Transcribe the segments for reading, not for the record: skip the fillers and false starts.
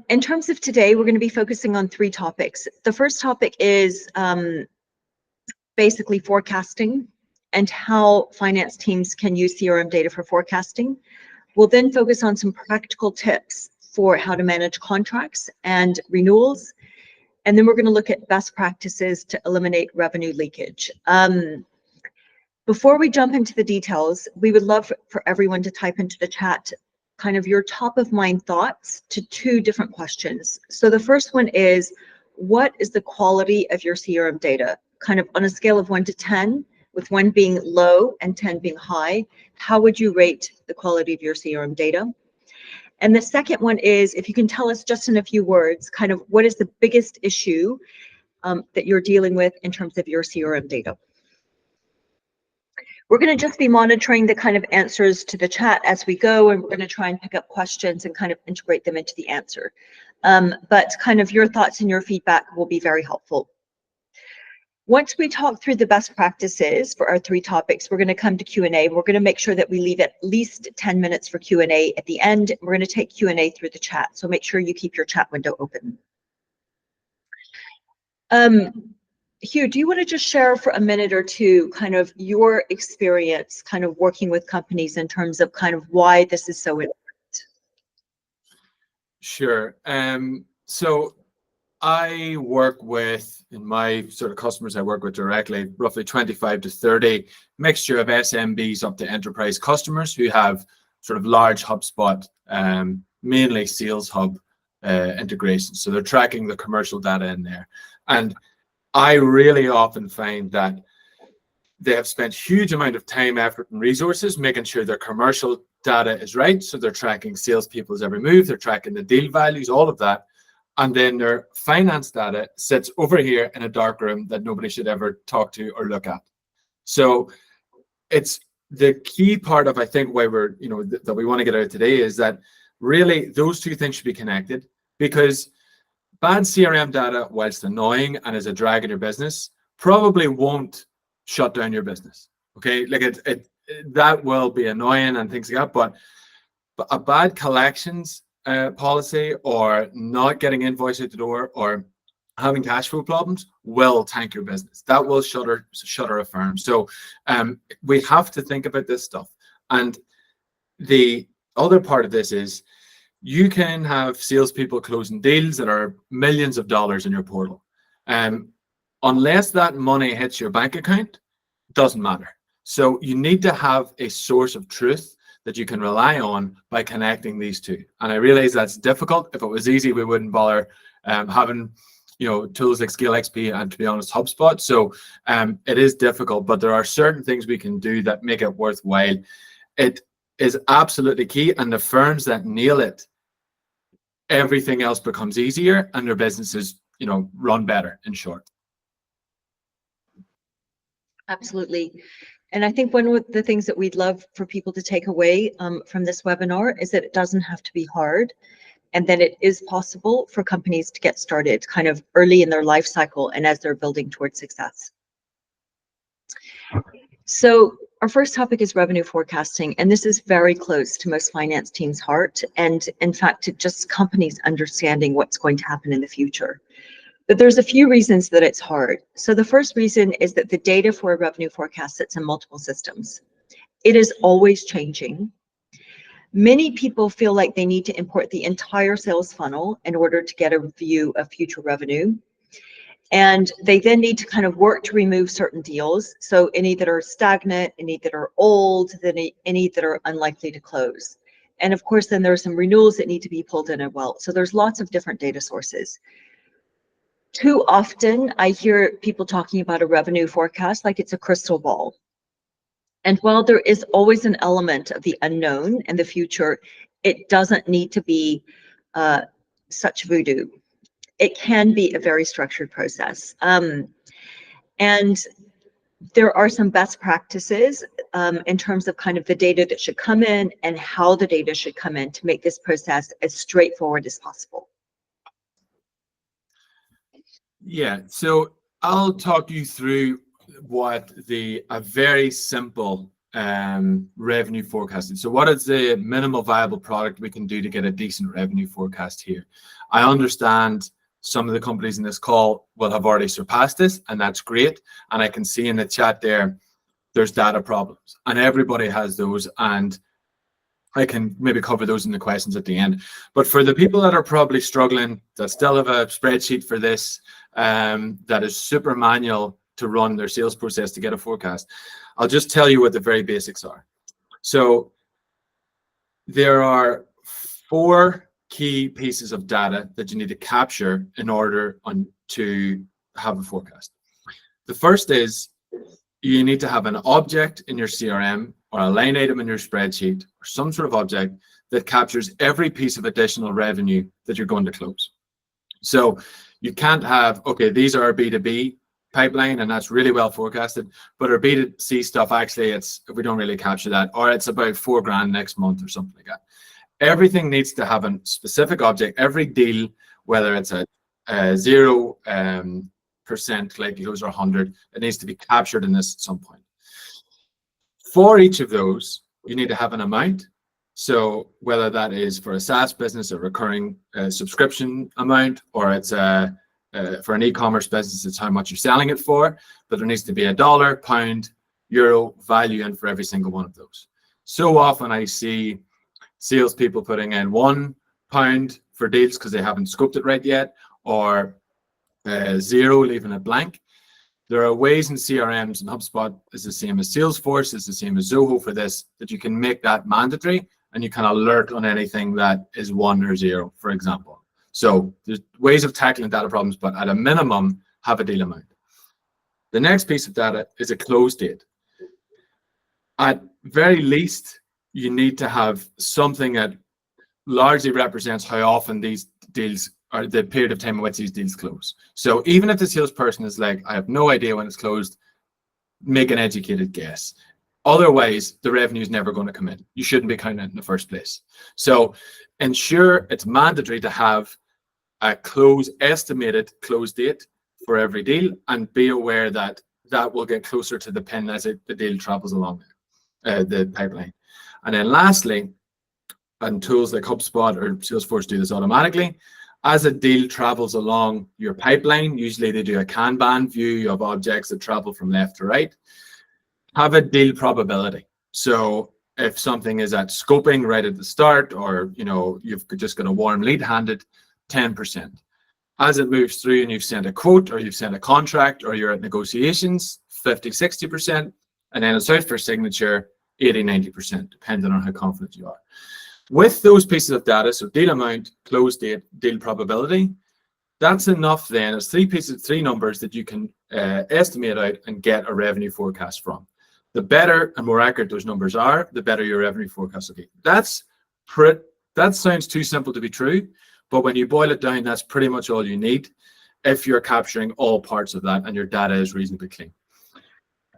In terms of today, we're going to be focusing on 3 topics. The first topic is basically forecasting and how finance teams can use CRM data for forecasting. We'll then focus on some practical tips for how to manage contracts and renewals. And then we're going to look at best practices to eliminate revenue leakage. Before we jump into the details, we would love for everyone to type into the chat kind of your top of mind thoughts to 2 different questions. So the first one is, what is the quality of your CRM data? Kind of on a scale of 1 to 10, with 1 being low and 10 being high, how would you rate the quality of your CRM data? And the second one is, if you can tell us just in a few words, kind of what is the biggest issue that you're dealing with in terms of your CRM data? We're going to just be monitoring the kind of answers to the chat as we go, and we're going to try and pick up questions and kind of integrate them into the answer. But kind of your thoughts and your feedback will be very helpful. Once we talk through the best practices for our 3 topics, we're going to come to Q&A. We're going to make sure that we leave at least 10 minutes for Q&A at the end. We're going to take Q&A through the chat, so make sure you keep your chat window open. Hugh, do you want to just share for a minute or 2 kind of your experience kind of working with companies in terms of kind of why this is so important? Sure. So I work with, in my sort of customers I work with directly, roughly 25 to 30 mixture of SMBs up to enterprise customers who have sort of large HubSpot, mainly Sales Hub integrations. So they're tracking the commercial data in there. And I really often find that they have spent huge amount of time, effort, and resources making sure their commercial data is right. So they're tracking salespeople's every move, they're tracking the deal values, all of that. And then their finance data sits over here in a dark room that nobody should ever talk to or look at. So it's the key part of, I think, why we're, that we want to get out today is that really those 2 things should be connected, because bad CRM data, whilst annoying and is a drag in your business, probably won't shut down your business. Okay, like that will be annoying and things like that, but a bad collections policy or not getting invoice out the door or having cash flow problems will tank your business. That will shutter a firm. So we have to think about this stuff. And the other part of this is you can have salespeople closing deals that are millions of dollars in your portal. Unless that money hits your bank account, it doesn't matter. So you need to have a source of truth that you can rely on by connecting these 2. And I realize that's difficult. If it was easy, we wouldn't bother having tools like ScaleXP and, to be honest, Hubspot. So it is difficult, but there are certain things we can do that make it worthwhile. It is absolutely key, and the firms that nail it, everything else becomes easier and their businesses run better, in short. Absolutely. And I think one of the things that we'd love for people to take away from this webinar is that it doesn't have to be hard, and that it is possible for companies to get started kind of early in their life cycle and as they're building towards success. So our first topic is revenue forecasting, and this is very close to most finance teams' heart, and in fact, to just companies understanding what's going to happen in the future. But there's a few reasons that it's hard. So the first reason is that the data for a revenue forecast sits in multiple systems. It is always changing. Many people feel like they need to import the entire sales funnel in order to get a view of future revenue. And they then need to kind of work to remove certain deals. So any that are stagnant, any that are old, then any that are unlikely to close. And of course, then there are some renewals that need to be pulled in as well. So there's lots of different data sources. Too often, I hear people talking about a revenue forecast like it's a crystal ball. And while there is always an element of the unknown in the future, it doesn't need to be such voodoo. It can be a very structured process. And there are some best practices in terms of kind of the data that should come in and how the data should come in to make this process as straightforward as possible. Yeah, so I'll talk you through what a very simple revenue forecasting. So what is the minimal viable product we can do to get a decent revenue forecast here? I understand some of the companies in this call will have already surpassed this, and that's great. And I can see in the chat there's data problems, and everybody has those, and I can maybe cover those in the questions at the end. But for the people that are probably struggling, that still have a spreadsheet for this, that is super manual to run their sales process to get a forecast, I'll just tell you what the very basics are. So there are 4 key pieces of data that you need to capture in order to have a forecast. The first is you need to have an object in your CRM or a line item in your spreadsheet or some sort of object that captures every piece of additional revenue that you're going to close. So you can't have, okay, these are our B2B pipeline and that's really well forecasted, but our B2C stuff, actually, we don't really capture that, or it's about $4,000 next month or something like that. Everything needs to have a specific object. Every deal, whether it's a 0% likelihood or 100, it needs to be captured in this at some point. For each of those, you need to have an amount. So whether that is for a SaaS business, a recurring subscription amount, or it's for an e-commerce business, it's how much you're selling it for, but there needs to be a dollar, pound, euro value in for every single one of those. So often I see salespeople putting in £1 for deals because they haven't scoped it right yet, or 0, leaving it blank. There are ways in CRMs, and HubSpot is the same as Salesforce, is the same as Zoho for this, that you can make that mandatory and you can alert on anything that is 1 or 0, for example. So there's ways of tackling data problems, but at a minimum, have a deal amount. The next piece of data is a close date. At very least, you need to have something that largely represents how often these deals or the period of time in which these deals close. So even if the salesperson is like, I have no idea when it's closed, make an educated guess. Otherwise, the revenue is never going to come in. You shouldn't be counting it in the first place. So ensure it's mandatory to have a estimated close date for every deal, and be aware that that will get closer to the pin as the deal travels along the pipeline. And then lastly, and tools like HubSpot or Salesforce do this automatically, as a deal travels along your pipeline, usually they do a Kanban view of objects that travel from left to right, have a deal probability. So if something is at scoping right at the start, or you've just got a warm lead handed, 10%. As it moves through and you've sent a quote or you've sent a contract or you're at negotiations, 50, 60%, and then it's out for signature, 80, 90%, depending on how confident you are. With those pieces of data, so deal amount, close date, deal probability, that's enough then. It's 3 numbers that you can estimate out and get a revenue forecast from. The better and more accurate those numbers are, the better your revenue forecast will be. That sounds too simple to be true, but when you boil it down, that's pretty much all you need if you're capturing all parts of that and your data is reasonably clean.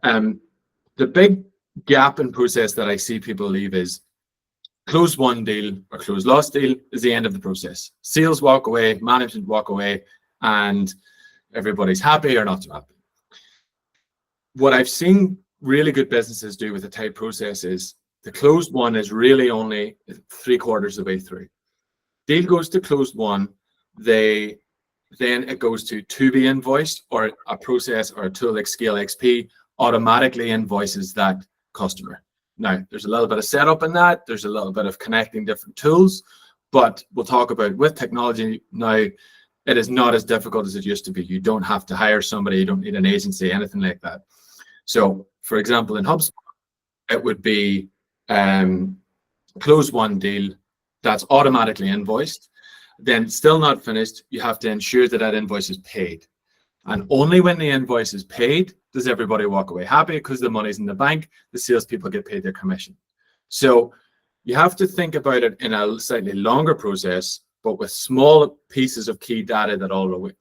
The big gap in process that I see people leave is close one deal or close last deal is the end of the process. Sales walk away, management walk away, and everybody's happy or not so happy. What I've seen really good businesses do with a tight process is the closed one is really only 3/4 of the way through. Deal goes to closed one, then it goes to be invoiced, or a process or a tool like ScaleXP automatically invoices that customer. Now, there's a little bit of setup in that. There's a little bit of connecting different tools, but we'll talk about with technology now, it is not as difficult as it used to be. You don't have to hire somebody. You don't need an agency, anything like that. So, for example, in HubSpot, it would be close one deal that's automatically invoiced. Then still not finished, you have to ensure that that invoice is paid. And only when the invoice is paid does everybody walk away happy, because the money's in the bank, the salespeople get paid their commission. So you have to think about it in a slightly longer process, but with small pieces of key data that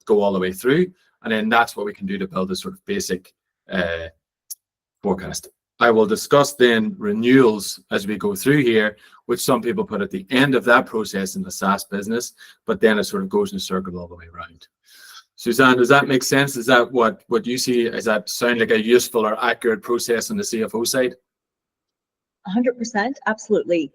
go all the way through. And then that's what we can do to build a sort of basic forecast. I will discuss then renewals as we go through here, which some people put at the end of that process in the SaaS business, but then it sort of goes in a circle all the way around. Suezann, does that make sense? Is that what you see? Does that sound like a useful or accurate process on the CFO side? 100%, absolutely.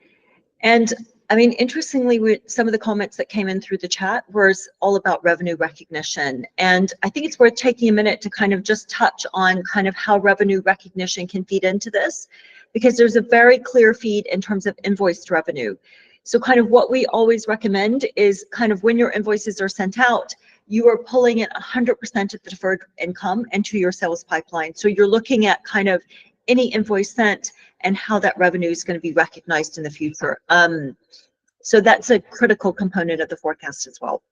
And I mean, interestingly, some of the comments that came in through the chat was all about revenue recognition. And I think it's worth taking a minute to kind of just touch on kind of how revenue recognition can feed into this, because there's a very clear feed in terms of invoiced revenue. So kind of what we always recommend is kind of when your invoices are sent out, you are pulling in 100% of the deferred income into your sales pipeline. So you're looking at kind of any invoice sent and how that revenue is going to be recognized in the future. So that's a critical component of the forecast as well.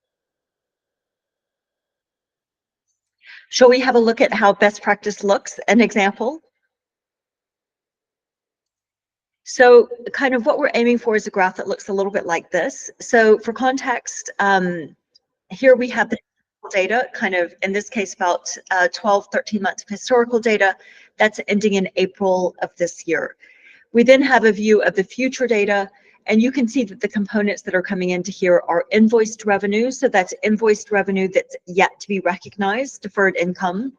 Shall we have a look at how best practice looks? An example. So kind of what we're aiming for is a graph that looks a little bit like this. So for context, here we have the data, kind of in this case about 12, 13 months of historical data that's ending in April of this year. We then have a view of the future data, and you can see that the components that are coming into here are invoiced revenue. So that's invoiced revenue that's yet to be recognized, deferred income.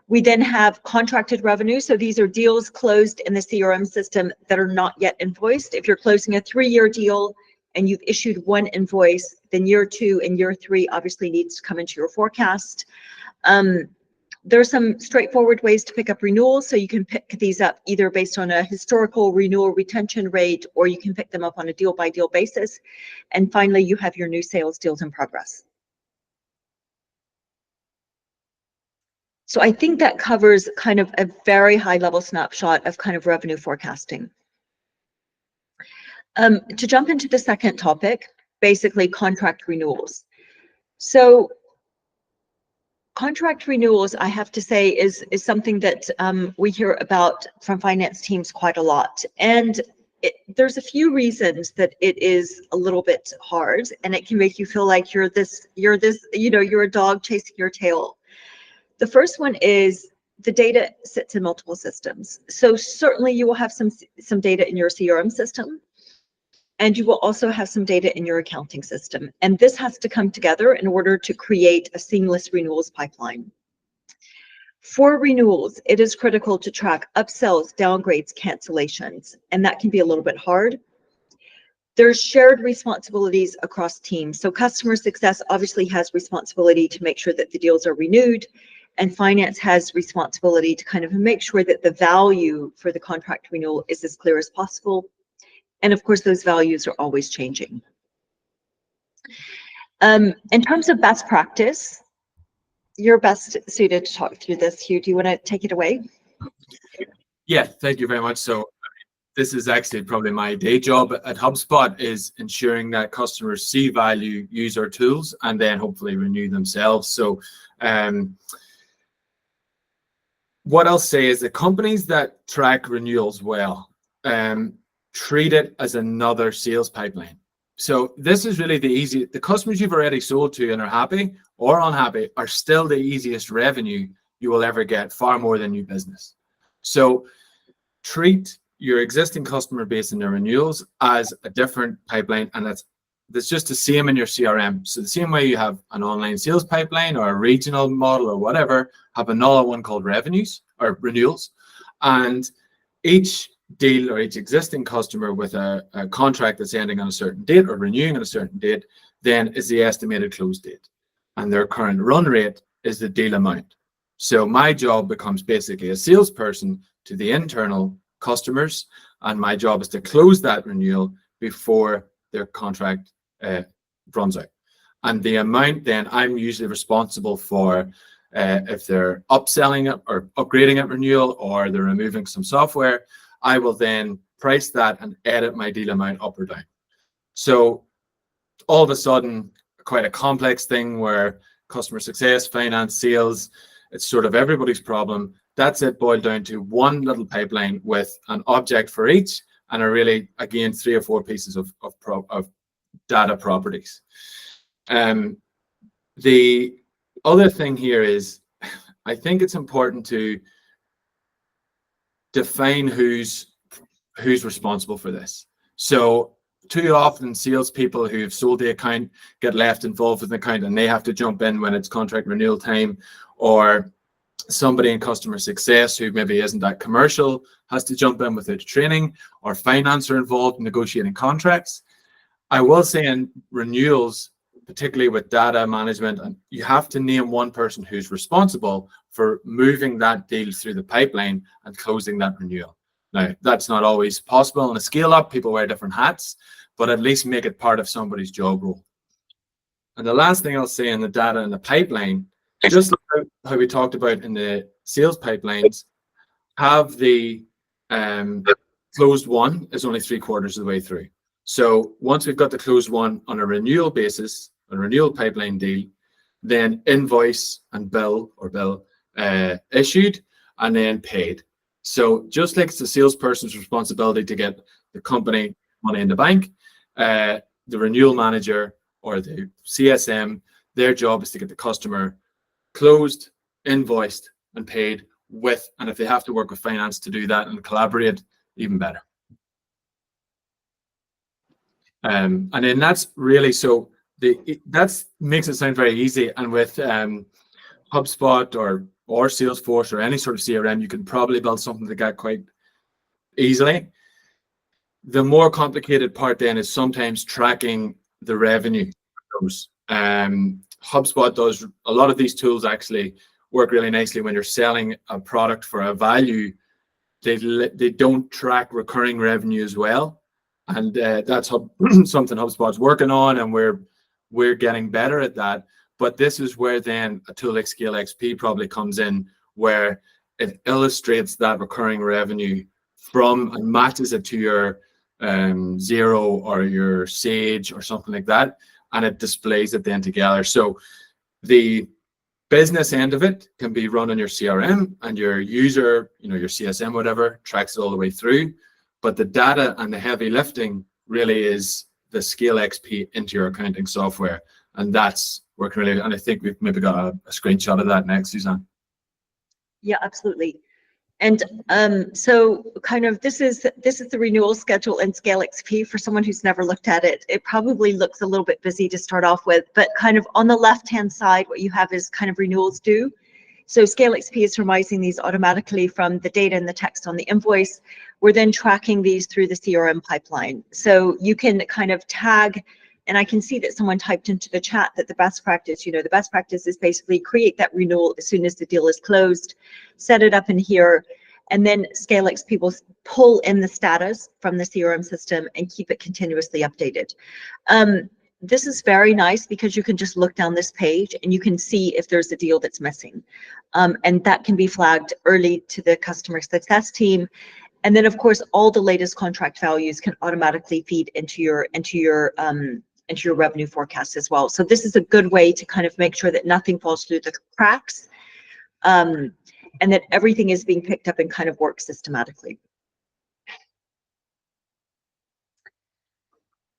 We then have contracted revenue. So these are deals closed in the CRM system that are not yet invoiced. If you're closing a 3-year deal and you've issued one invoice, then year 2 and year 3 obviously needs to come into your forecast. There are some straightforward ways to pick up renewals. So you can pick these up either based on a historical renewal retention rate, or you can pick them up on a deal by deal basis. And finally, you have your new sales deals in progress. So I think that covers kind of a very high level snapshot of kind of revenue forecasting. To jump into the second topic, basically contract renewals. So contract renewals, I have to say, is something that we hear about from finance teams quite a lot. And there's a few reasons that it is a little bit hard, and it can make you feel like you're a dog chasing your tail. The first one is the data sits in multiple systems. So certainly you will have some data in your CRM system, and you will also have some data in your accounting system. And this has to come together in order to create a seamless renewals pipeline. For renewals, it is critical to track upsells, downgrades, cancellations, and that can be a little bit hard. There's shared responsibilities across teams. So customer success obviously has responsibility to make sure that the deals are renewed, and finance has responsibility to kind of make sure that the value for the contract renewal is as clear as possible. And of course, those values are always changing. In terms of best practice, you're best suited to talk through this, Hugh. Do you want to take it away? Yeah, thank you very much. So this is actually probably my day job at Hubspot, is ensuring that customers see value, use our tools, and then hopefully renew themselves. So what I'll say is the companies that track renewals well treat it as another sales pipeline. So this is really the customers you've already sold to and are happy or unhappy are still the easiest revenue you will ever get, far more than new business. So treat your existing customer base and their renewals as a different pipeline, and that's just the same in your CRM. So the same way you have an online sales pipeline or a regional model or whatever, have another one called revenues or renewals, and each deal or each existing customer with a contract that's ending on a certain date or renewing on a certain date then is the estimated close date, and their current run rate is the deal amount. So my job becomes basically a salesperson to the internal customers, and my job is to close that renewal before their contract runs out. And the amount then I'm usually responsible for, if they're upselling it or upgrading at renewal, or they're removing some software, I will then price that and edit my deal amount up or down. So all of a sudden, quite a complex thing where customer success, finance, sales, it's sort of everybody's problem. That's it boiled down to one little pipeline with an object for each, and are really, again, 3 or 4 pieces of data properties. The other thing here is, I think it's important to define who's responsible for this. So too often salespeople who have sold the account get left involved with the account, and they have to jump in when it's contract renewal time, or somebody in customer success who maybe isn't that commercial has to jump in with it training, or finance are involved in negotiating contracts. I will say in renewals, particularly with data management, and you have to name one person who's responsible for moving that deal through the pipeline and closing that renewal. Now, that's not always possible. In a scale up, people wear different hats, but at least make it part of somebody's job role. And the last thing I'll say in the data in the pipeline, just like how we talked about in the sales pipelines, have the closed one is only 3/4 of the way through. So once we've got the closed one on a renewal basis, a renewal pipeline deal, then invoice and bill issued and then paid. So just like it's the salesperson's responsibility to get the company money in the bank, the renewal manager or the CSM, their job is to get the customer closed, invoiced, and paid with, and if they have to work with finance to do that and collaborate, even better. And then that's really, so that makes it sound very easy. And with HubSpot or Salesforce or any sort of CRM, you can probably build something like that quite easily. The more complicated part then is sometimes tracking the revenue. HubSpot does a lot of these tools actually work really nicely when you're selling a product for a value. They don't track recurring revenue as well, and that's something HubSpot's working on, and we're getting better at that. But this is where then a tool like ScaleXP probably comes in, where it illustrates that recurring revenue from and matches it to your Xero or your Sage or something like that, and it displays it then together. So the business end of it can be run on your CRM, and your user, your CSM, whatever, tracks it all the way through. But the data and the heavy lifting really is the ScaleXP into your accounting software, and that's working really. And I think we've maybe got a screenshot of that next, Suezann. Yeah, absolutely. And so kind of this is the renewal schedule in ScaleXP. For someone who's never looked at it, it probably looks a little bit busy to start off with, but kind of on the left-hand side, what you have is kind of renewals due. So ScaleXP is summarizing these automatically from the data and the text on the invoice. We're then tracking these through the CRM pipeline. So you can kind of tag, and I can see that someone typed into the chat that the best practice, the best practice is basically create that renewal as soon as the deal is closed, set it up in here, and then ScaleXP will pull in the status from the CRM system and keep it continuously updated. This is very nice because you can just look down this page and you can see if there's a deal that's missing. And that can be flagged early to the customer success team. And then of course, all the latest contract values can automatically feed into your revenue forecast as well. So this is a good way to kind of make sure that nothing falls through the cracks, and that everything is being picked up and kind of works systematically.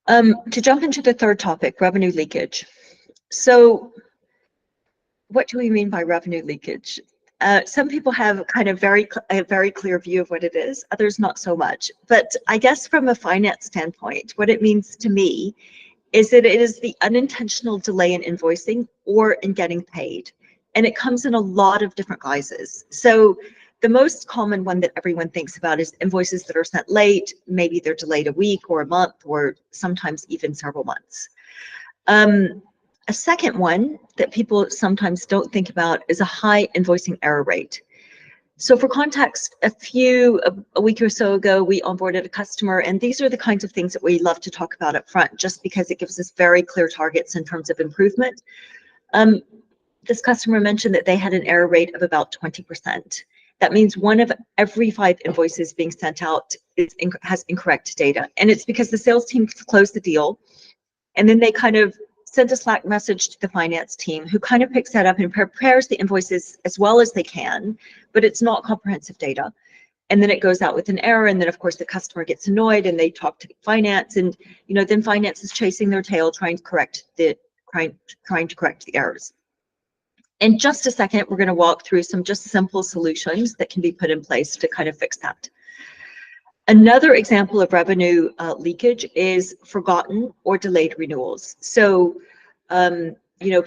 To jump into the third topic, revenue leakage. So what do we mean by revenue leakage? Some people have kind of a very clear view of what it is, others not so much. But I guess from a finance standpoint, what it means to me is that it is the unintentional delay in invoicing or in getting paid. And it comes in a lot of different guises. So the most common one that everyone thinks about is invoices that are sent late. Maybe they're delayed a week or a month, or sometimes even several months. A second one that people sometimes don't think about is a high invoicing error rate. So for context, a week or so ago, we onboarded a customer, and these are the kinds of things that we love to talk about up front, just because it gives us very clear targets in terms of improvement. This customer mentioned that they had an error rate of about 20%. That means 1 of every 5 invoices being sent out has incorrect data. And it's because the sales team closed the deal, and then they kind of sent a Slack message to the finance team, who kind of picks that up and prepares the invoices as well as they can, but it's not comprehensive data. And then it goes out with an error, and then of course the customer gets annoyed and they talk to finance, and then finance is chasing their tail trying to correct the errors. In just a second, we're going to walk through some just simple solutions that can be put in place to kind of fix that. Another example of revenue leakage is forgotten or delayed renewals. So,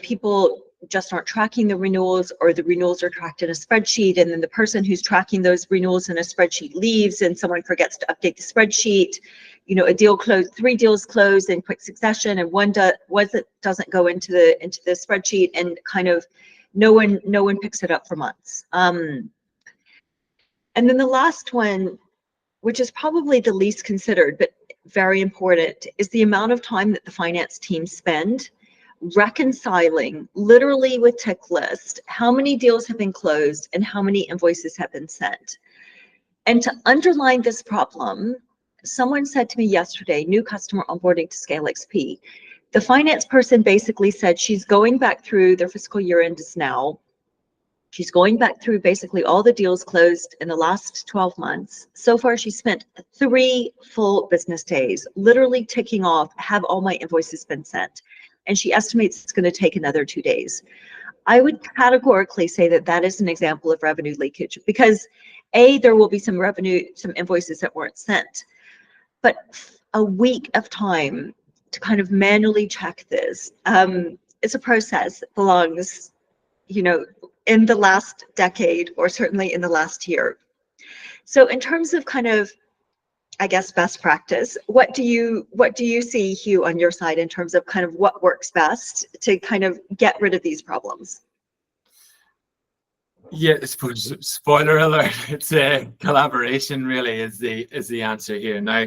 people just aren't tracking the renewals, or the renewals are tracked in a spreadsheet, and then the person who's tracking those renewals in a spreadsheet leaves and someone forgets to update the spreadsheet. You know, a deal closed, 3 deals closed in quick succession, and one doesn't go into the spreadsheet, and kind of no one picks it up for months. And then the last one, which is probably the least considered but very important, is the amount of time that the finance team spend reconciling, literally with tick list, how many deals have been closed and how many invoices have been sent. And to underline this problem, someone said to me yesterday, new customer onboarding to ScaleXP, the finance person basically said she's going back through, their fiscal year end is now, she's going back through basically all the deals closed in the last 12 months. So far, she spent 3 full business days, literally ticking off, have all my invoices been sent? And she estimates it's going to take another 2 days. I would categorically say that that is an example of revenue leakage, because A, there will be some invoices that weren't sent, but a week of time to kind of manually check this is a process that belongs, you know, in the last decade, or certainly in the last year. So in terms of kind of, I guess, best practice, what do you see, Hugh, on your side in terms of kind of what works best to kind of get rid of these problems? Yeah, I suppose, spoiler alert, it's a collaboration really is the answer here. Now,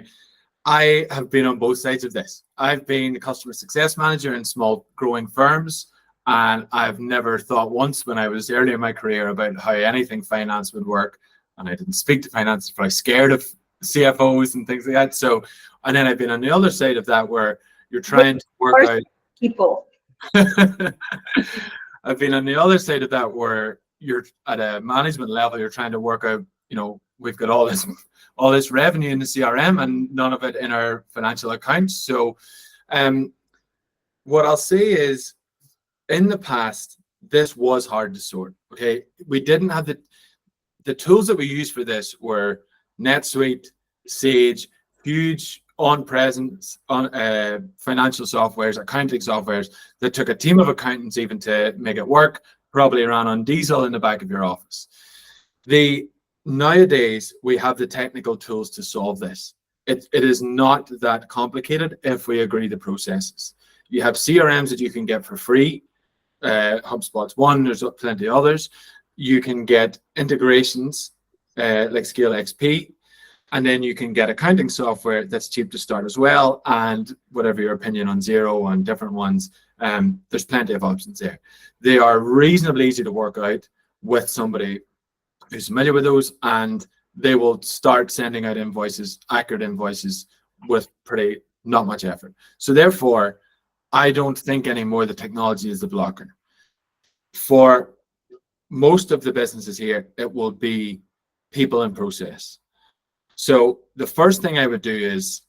I have been on both sides of this. I've been a customer success manager in small growing firms, and I've never thought once when I was early in my career about how anything finance would work. And I didn't speak to finance, probably scared of CFOs and things like that. So, and then I've been on the other side of that where you're trying to work out people. I've been on the other side of that where you're at a management level, you're trying to work out, you know, we've got all this revenue in the CRM and none of it in our financial accounts. So what I'll say is, in the past, this was hard to sort. Okay, we didn't have the tools that we used for this were NetSuite, Sage, huge on-presence financial softwares, accounting softwares that took a team of accountants even to make it work, probably ran on diesel in the back of your office. Nowadays, we have the technical tools to solve this. It is not that complicated if we agree the processes. You have CRMs that you can get for free. HubSpot's one, there's plenty of others. You can get integrations like ScaleXP, and then you can get accounting software that's cheap to start as well. And whatever your opinion on Xero and different ones, there's plenty of options there. They are reasonably easy to work out with somebody who's familiar with those, and they will start sending out invoices, accurate invoices, with pretty not much effort. So therefore, I don't think anymore the technology is the blocker. For most of the businesses here, it will be people and process. So the first thing I would do is,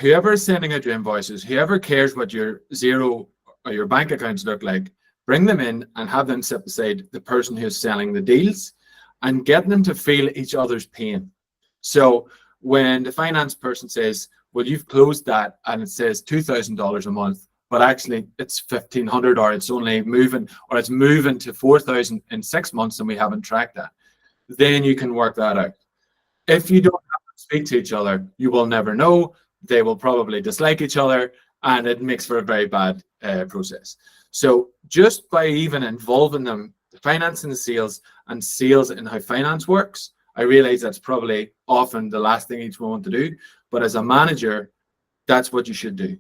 whoever is sending out your invoices, whoever cares what your Xero or your bank accounts look like, bring them in and have them sit beside the person who's selling the deals and get them to feel each other's pain. So when the finance person says, well, you've closed that and it says $2,000 a month, but actually it's 1,500, or it's only moving, or it's moving to 4,000 in 6 months and we haven't tracked that, then you can work that out. If you don't have to speak to each other, you will never know. They will probably dislike each other, and it makes for a very bad process. So just by even involving them, the finance and the sales, and sales in how finance works, I realize that's probably often the last thing each one want to do, but as a manager, that's what you should do.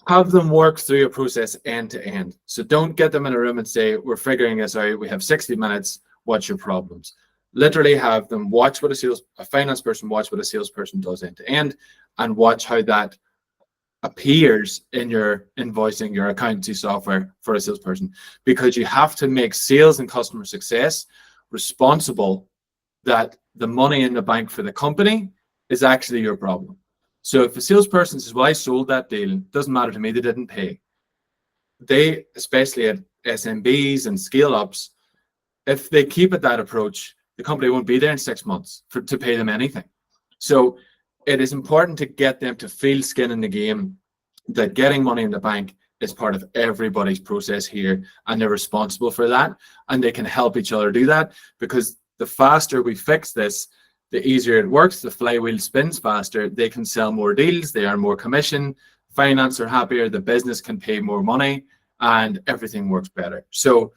Have them work through a process end to end. So don't get them in a room and say, we're figuring this out, we have 60 minutes, what's your problems? Literally have them watch what a finance person watch what a salesperson does end to end, and watch how that appears in your invoicing, your accountancy software for a salesperson, because you have to make sales and customer success responsible that the money in the bank for the company is actually your problem. So if a salesperson says, well, I sold that deal, it doesn't matter to me, they didn't pay. They, especially at SMBs and scale ups, if they keep at that approach, the company won't be there in 6 months to pay them anything. So it is important to get them to feel skin in the game, that getting money in the bank is part of everybody's process here, and they're responsible for that, and they can help each other do that, because the faster we fix this, the easier it works, the flywheel spins faster, they can sell more deals, they earn more commission, finance are happier, the business can pay more money, and everything works better. So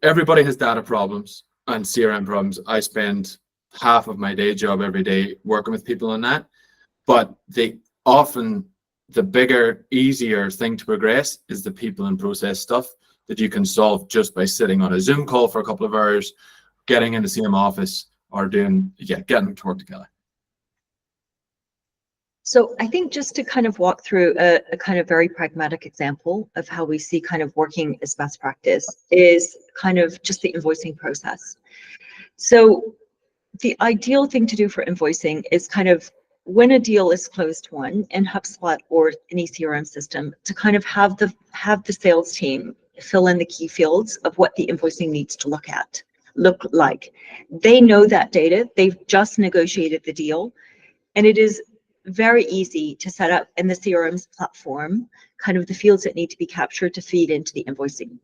everybody has data problems and CRM problems. I spend half of my day job every day working with people on that, but the bigger, easier thing to progress is the people and process stuff that you can solve just by sitting on a Zoom call for a couple of hours, getting in the same office, or getting them to work together. So I think just to kind of walk through a kind of very pragmatic example of how we see kind of working as best practice is kind of just the invoicing process. So the ideal thing to do for invoicing is kind of when a deal is closed won in HubSpot or any CRM system, to kind of have the sales team fill in the key fields of what the invoicing needs to look like. They know that data, they've just negotiated the deal, and it is very easy to set up in the CRM's platform kind of the fields that need to be captured to feed into the invoicing.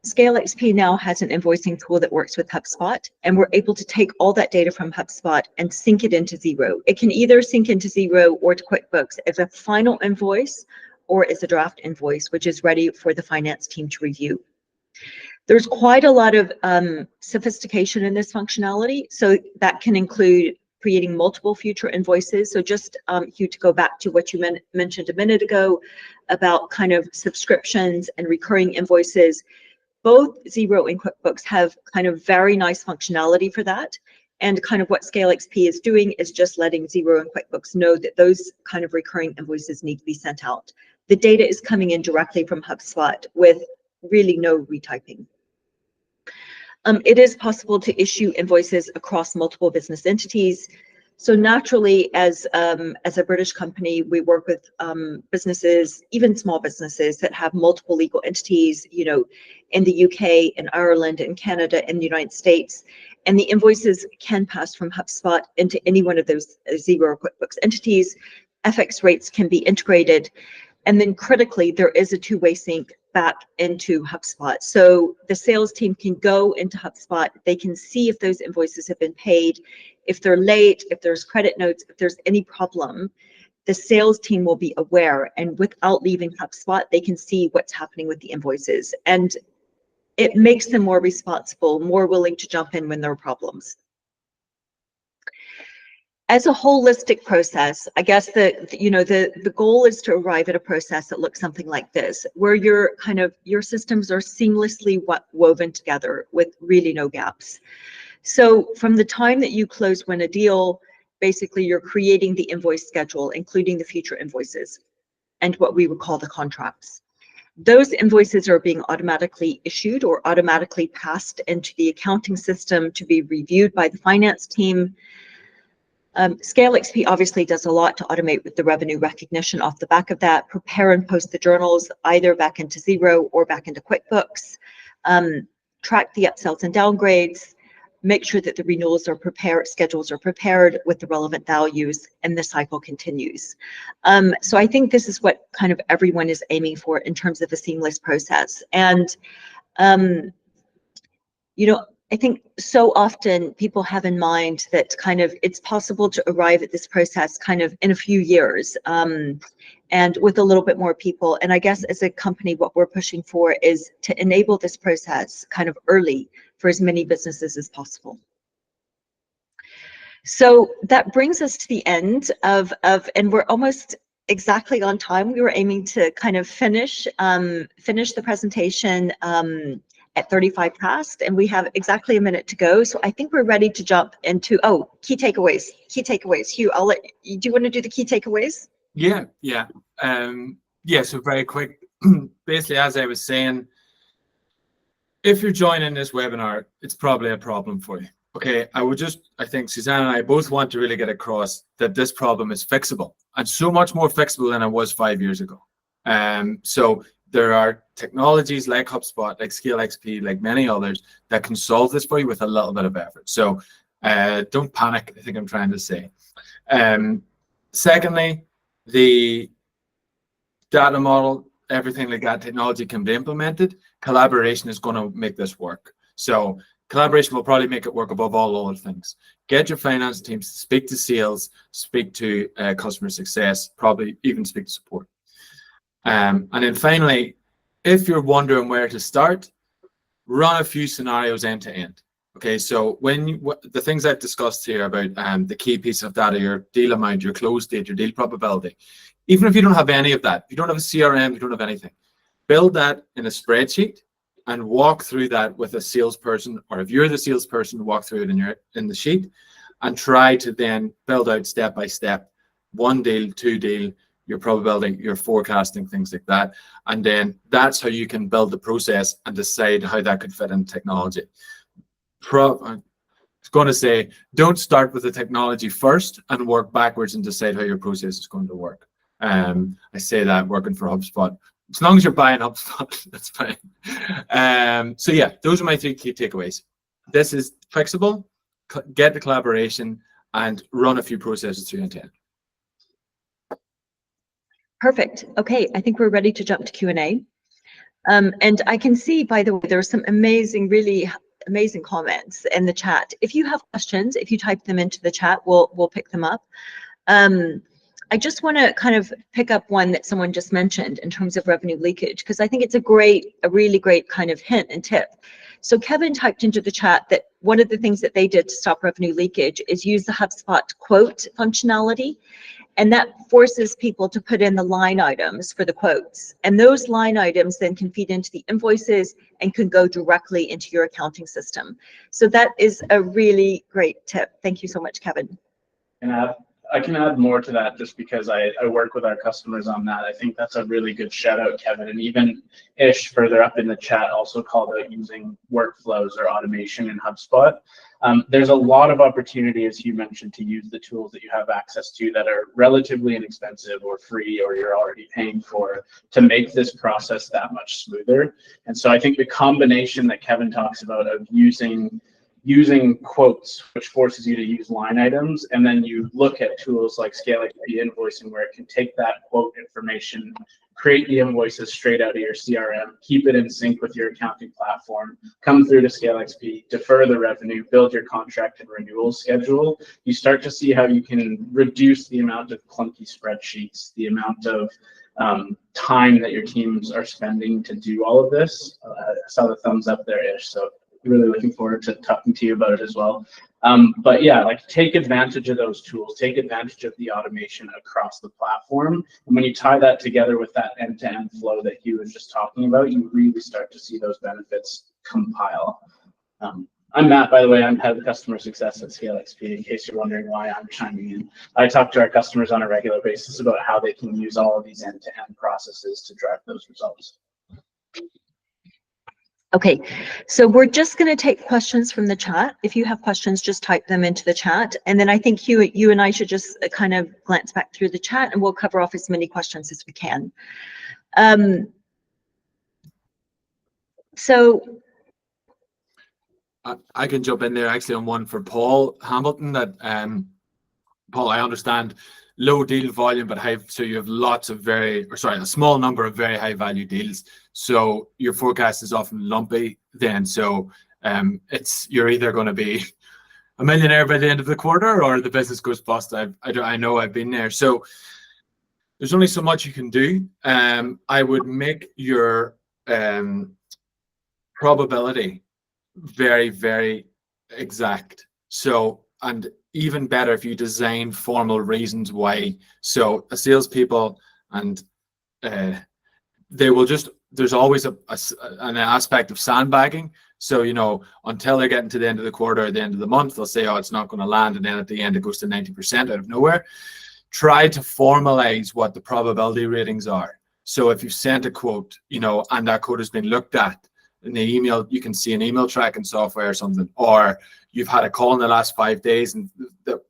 ScaleXP now has an invoicing tool that works with HubSpot, and we're able to take all that data from HubSpot and sync it into Xero. It can either sync into Xero or to QuickBooks as a final invoice or as a draft invoice, which is ready for the finance team to review. There's quite a lot of sophistication in this functionality, so that can include creating multiple future invoices. So just, Hugh, to go back to what you mentioned a minute ago about kind of subscriptions and recurring invoices, both Xero and QuickBooks have kind of very nice functionality for that. And kind of what ScaleXP is doing is just letting Xero and QuickBooks know that those kind of recurring invoices need to be sent out. The data is coming in directly from HubSpot with really no retyping. It is possible to issue invoices across multiple business entities. So naturally, as a British company, we work with businesses, even small businesses that have multiple legal entities, you know, in the UK, in Ireland, in Canada, in the United States. And the invoices can pass from HubSpot into any one of those Xero or QuickBooks entities. FX rates can be integrated. And then critically, there is a two-way sync back into HubSpot. So the sales team can go into HubSpot, they can see if those invoices have been paid, if they're late, if there's credit notes, if there's any problem, the sales team will be aware, and without leaving HubSpot, they can see what's happening with the invoices. And it makes them more responsible, more willing to jump in when there are problems. As a holistic process, I guess the goal is to arrive at a process that looks something like this, where your systems are seamlessly woven together with really no gaps. So from the time that you win a deal, basically you're creating the invoice schedule, including the future invoices and what we would call the contracts. Those invoices are being automatically issued or automatically passed into the accounting system to be reviewed by the finance team. ScaleXP obviously does a lot to automate with the revenue recognition off the back of that, prepare and post the journals either back into Xero or back into QuickBooks, track the upsells and downgrades, make sure that the renewals are prepared, schedules are prepared with the relevant values, and the cycle continues. So I think this is what kind of everyone is aiming for in terms of a seamless process. And, you know, I think so often people have in mind that kind of it's possible to arrive at this process kind of in a few years and with a little bit more people. And I guess as a company, what we're pushing for is to enable this process kind of early for as many businesses as possible. So that brings us to the end of and we're almost exactly on time. We were aiming to kind of finish the presentation at 35 past, and we have exactly a minute to go. So I think we're ready to jump into, key takeaways. Hugh, I'll let you, do you want to do the key takeaways? Yeah. So very quick, basically, as I was saying, if you're joining this webinar, it's probably a problem for you. Okay, I think Suezann and I both want to really get across that this problem is fixable, and so much more fixable than it was 5 years ago. So there are technologies like HubSpot, like ScaleXP, like many others that can solve this for you with a little bit of effort. So don't panic, I think I'm trying to say. Secondly, the data model, everything like that, technology can be implemented. Collaboration is going to make this work. So collaboration will probably make it work above all other things. Get your finance teams to speak to sales, speak to customer success, probably even speak to support. And then finally, if you're wondering where to start, run a few scenarios end to end. Okay, so the things I've discussed here about the key piece of data, your deal amount, your close date, your deal probability, even if you don't have any of that, you don't have a CRM, you don't have anything, build that in a spreadsheet and walk through that with a salesperson, or if you're the salesperson, walk through it in the sheet and try to then build out step by step, 1 deal, 2 deal, your probability, your forecasting, things like that. And then that's how you can build the process and decide how that could fit in technology. I was going to say, don't start with the technology first and work backwards and decide how your process is going to work. I say that working for HubSpot. As long as you're buying HubSpot, that's fine. So yeah, those are my 3 key takeaways. This is fixable, get the collaboration, and run a few processes through end to end. Perfect. Okay, I think we're ready to jump to Q&A. And I can see, by the way, there are some really amazing comments in the chat. If you have questions, if you type them into the chat, we'll pick them up. I just want to kind of pick up one that someone just mentioned in terms of revenue leakage, because I think it's a really great kind of hint and tip. So Kevin typed into the chat that one of the things that they did to stop revenue leakage is use the HubSpot quote functionality. And that forces people to put in the line items for the quotes. And those line items then can feed into the invoices and can go directly into your accounting system. So that is a really great tip. Thank you so much, Kevin. And I can add more to that just because I work with our customers on that. I think that's a really good shout out, Kevin. And even Ish further up in the chat also called out using workflows or automation in HubSpot. There's a lot of opportunity, as you mentioned, to use the tools that you have access to that are relatively inexpensive or free or you're already paying for to make this process that much smoother. And so I think the combination that Kevin talks about of using quotes, which forces you to use line items, and then you look at tools like ScaleXP invoicing, where it can take that quote information, create the invoices straight out of your CRM, keep it in sync with your accounting platform, come through to ScaleXP, defer the revenue, build your contract and renewal schedule. You start to see how you can reduce the amount of clunky spreadsheets, the amount of time that your teams are spending to do all of this. I saw the thumbs up there, Ish, so really looking forward to talking to you about it as well. But yeah, like take advantage of those tools, take advantage of the automation across the platform. And when you tie that together with that end-to-end flow that Hugh was just talking about, you really start to see those benefits compile. I'm Matt, by the way. I'm head of customer success at ScaleXP, in case you're wondering why I'm chiming in. I talk to our customers on a regular basis about how they can use all of these end-to-end processes to drive those results. Okay, so we're just going to take questions from the chat. If you have questions, just type them into the chat. And then I think you and I should just kind of glance back through the chat and we'll cover off as many questions as we can. So I can jump in there actually on one for Paul Hamilton. That Paul, I understand low deal volume, but high, so you have a small number of very high value deals. So your forecast is often lumpy then. So you're either going to be a millionaire by the end of the quarter or the business goes bust. I know I've been there. So there's only so much you can do. I would make your probability very, very exact. So, and even better if you design formal reasons why. So salespeople and they will just, there's always an aspect of sandbagging. So, you know, until they're getting to the end of the quarter or the end of the month, they'll say, oh, it's not going to land. And then at the end, it goes to 90% out of nowhere. Try to formalize what the probability ratings are. So if you sent a quote, you know, and that quote has been looked at in the email, you can see an email tracking software or something, or you've had a call in the last 5 days and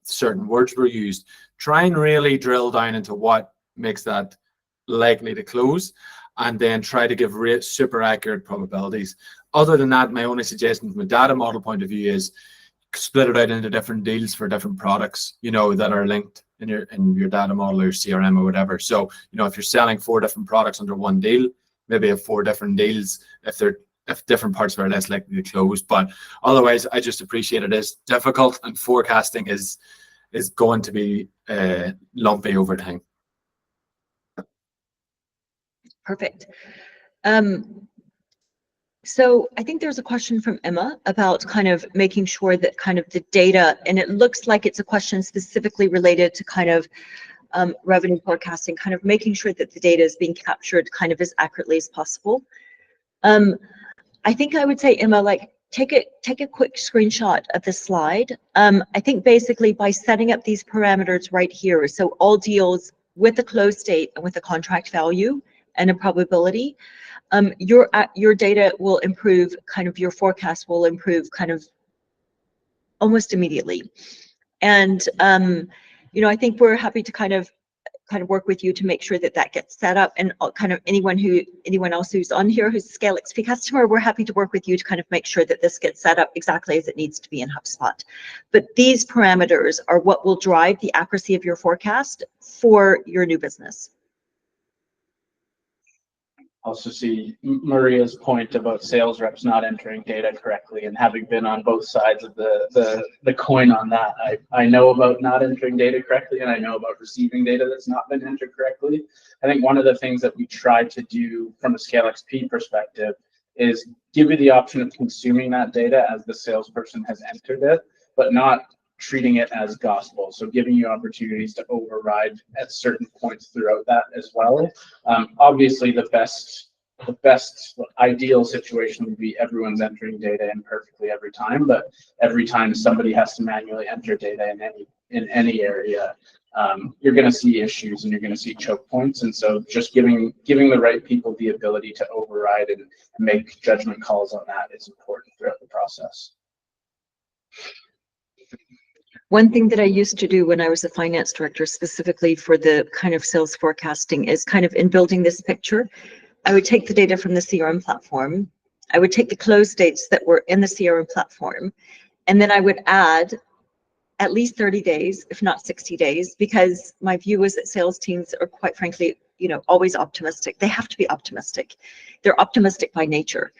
certain words were used. Try and really drill down into what makes that likely to close, and then try to give super accurate probabilities. Other than that, my only suggestion from a data model point of view is split it out into different deals for different products, you know, that are linked. in your data model or your CRM or whatever. So, you know, if you're selling 4 different products under one deal, maybe have 4 different deals if different parts are less likely to close. But otherwise, I just appreciate it is difficult, and forecasting is going to be lumpy over time. Perfect. So I think there's a question from Emma about kind of making sure that kind of the data, and it looks like it's a question specifically related to kind of revenue forecasting, kind of making sure that the data is being captured kind of as accurately as possible. I think I would say, Emma, like take a quick screenshot of the slide. I think basically by setting up these parameters right here, so all deals with a close date and with a contract value and a probability, your data will improve, kind of your forecast will improve kind of almost immediately. And you know, I think we're happy to kind of work with you to make sure that that gets set up, and kind of anyone else who's on here who's a ScaleXP customer, we're happy to work with you to kind of make sure that this gets set up exactly as it needs to be in HubSpot. But these parameters are what will drive the accuracy of your forecast for your new business. Also see Maria's point about sales reps not entering data correctly, and having been on both sides of the coin on that, I know about not entering data correctly, and I know about receiving data that's not been entered correctly. I think one of the things that we try to do from a ScaleXP perspective is give you the option of consuming that data as the salesperson has entered it, but not treating it as gospel. So giving you opportunities to override at certain points throughout that as well. Obviously, the best ideal situation would be everyone's entering data in perfectly every time, but every time somebody has to manually enter data in any area, you're going to see issues and you're going to see choke points. And so just giving the right people the ability to override and make judgment calls on that is important throughout the process. One thing that I used to do when I was a finance director, specifically for the kind of sales forecasting, is kind of in building this picture, I would take the data from the CRM platform. I would take the close dates that were in the CRM platform, and then I would add at least 30 days, if not 60 days, because my view is that sales teams are, quite frankly, you know, always optimistic. They have to be optimistic. They're optimistic by nature.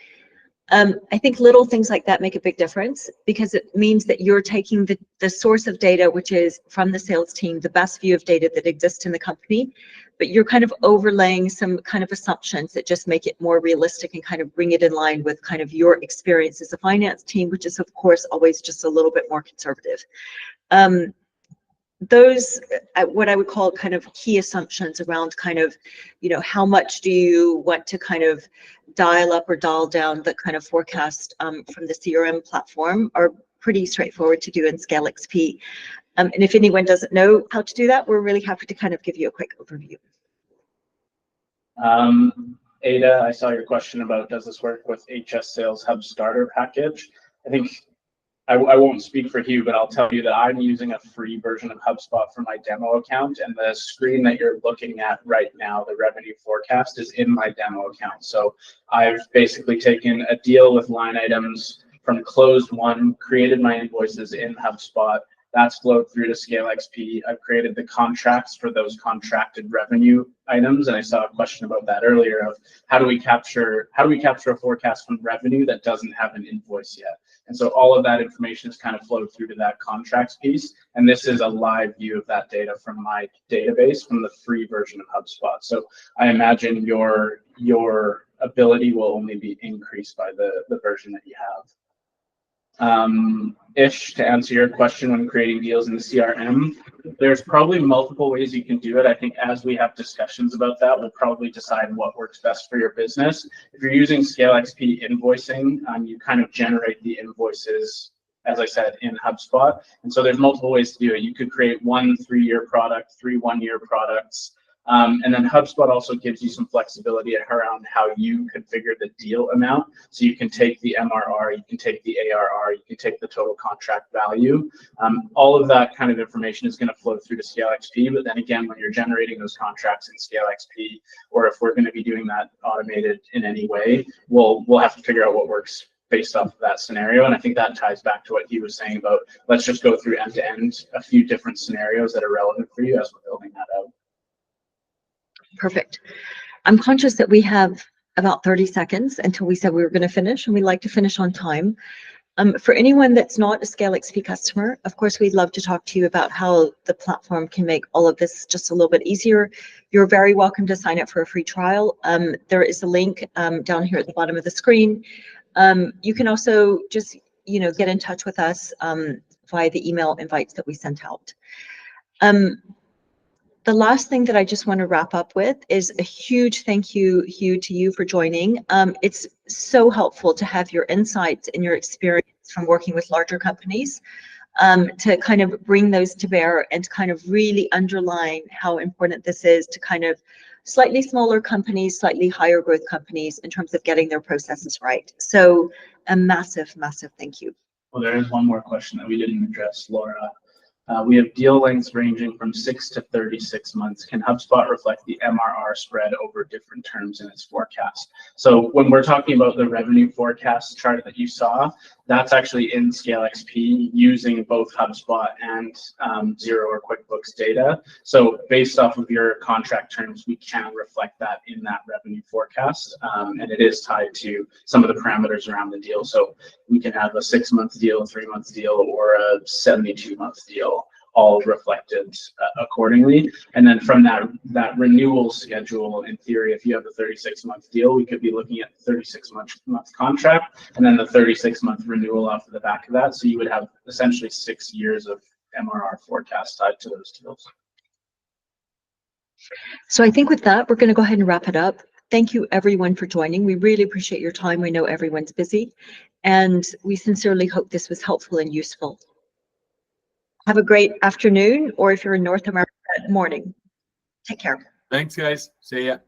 I think little things like that make a big difference, because it means that you're taking the source of data, which is from the sales team, the best view of data that exists in the company, but you're kind of overlaying some kind of assumptions that just make it more realistic and kind of bring it in line with kind of your experience as a finance team, which is of course always just a little bit more conservative. Those, what I would call kind of key assumptions around kind of, you know, how much do you want to kind of dial up or dial down the kind of forecast from the CRM platform, are pretty straightforward to do in ScaleXP. And if anyone doesn't know how to do that, we're really happy to kind of give you a quick overview. Ada, I saw your question about, does this work with HS Sales Hub Starter package? I think I won't speak for Hugh, but I'll tell you that I'm using a free version of HubSpot for my demo account, and the screen that you're looking at right now, the revenue forecast, is in my demo account. So I've basically taken a deal with line items from closed one, created my invoices in HubSpot. That's flowed through to ScaleXP. I've created the contracts for those contracted revenue items, and I saw a question about that earlier of how do we capture a forecast from revenue that doesn't have an invoice yet. And so all of that information is kind of flowed through to that contracts piece, and this is a live view of that data from my database from the free version of HubSpot. So I imagine your ability will only be increased by the version that you have. Ish, to answer your question on creating deals in the CRM, there's probably multiple ways you can do it. I think as we have discussions about that, we'll probably decide what works best for your business. If you're using ScaleXP invoicing, you kind of generate the invoices, as I said, in HubSpot. And so there's multiple ways to do it. You could create 1 3-year product, 3 1-year products. And then HubSpot also gives you some flexibility around how you configure the deal amount. So you can take the MRR, you can take the ARR, you can take the total contract value. All of that kind of information is going to flow through to ScaleXP. But then again, when you're generating those contracts in ScaleXP, or if we're going to be doing that automated in any way, we'll have to figure out what works based off of that scenario. And I think that ties back to what he was saying about, let's just go through end to end a few different scenarios that are relevant for you as we're building that out. Perfect. I'm conscious that we have about 30 seconds until we said we were going to finish, and we like to finish on time. For anyone that's not a ScaleXP customer, of course, we'd love to talk to you about how the platform can make all of this just a little bit easier. You're very welcome to sign up for a free trial. There is a link down here at the bottom of the screen. You can also just, get in touch with us via the email invites that we sent out. The last thing that I just want to wrap up with is a huge thank you, Hugh, to you for joining. It's so helpful to have your insights and your experience from working with larger companies to kind of bring those to bear and to kind of really underline how important this is to kind of slightly smaller companies, slightly higher growth companies in terms of getting their processes right. So a massive, massive thank you. Well, there is one more question that we didn't address, Laura. We have deal lengths ranging from 6 to 36 months. Can HubSpot reflect the MRR spread over different terms in its forecast? So when we're talking about the revenue forecast chart that you saw, that's actually in ScaleXP using both HubSpot and Xero or QuickBooks data. So based off of your contract terms, we can reflect that in that revenue forecast. And it is tied to some of the parameters around the deal. So we can have a 6-month deal, a 3-month deal, or a 72-month deal, all reflected accordingly. And then from that renewal schedule, in theory, if you have a 36-month deal, we could be looking at 36-month contract and then the 36-month renewal off of the back of that. So you would have essentially 6 years of MRR forecast tied to those deals. So I think with that, we're going to go ahead and wrap it up. Thank you everyone for joining. We really appreciate your time. We know everyone's busy, and we sincerely hope this was helpful and useful. Have a great afternoon, or if you're in North America, morning. Take care. Thanks, guys. See ya.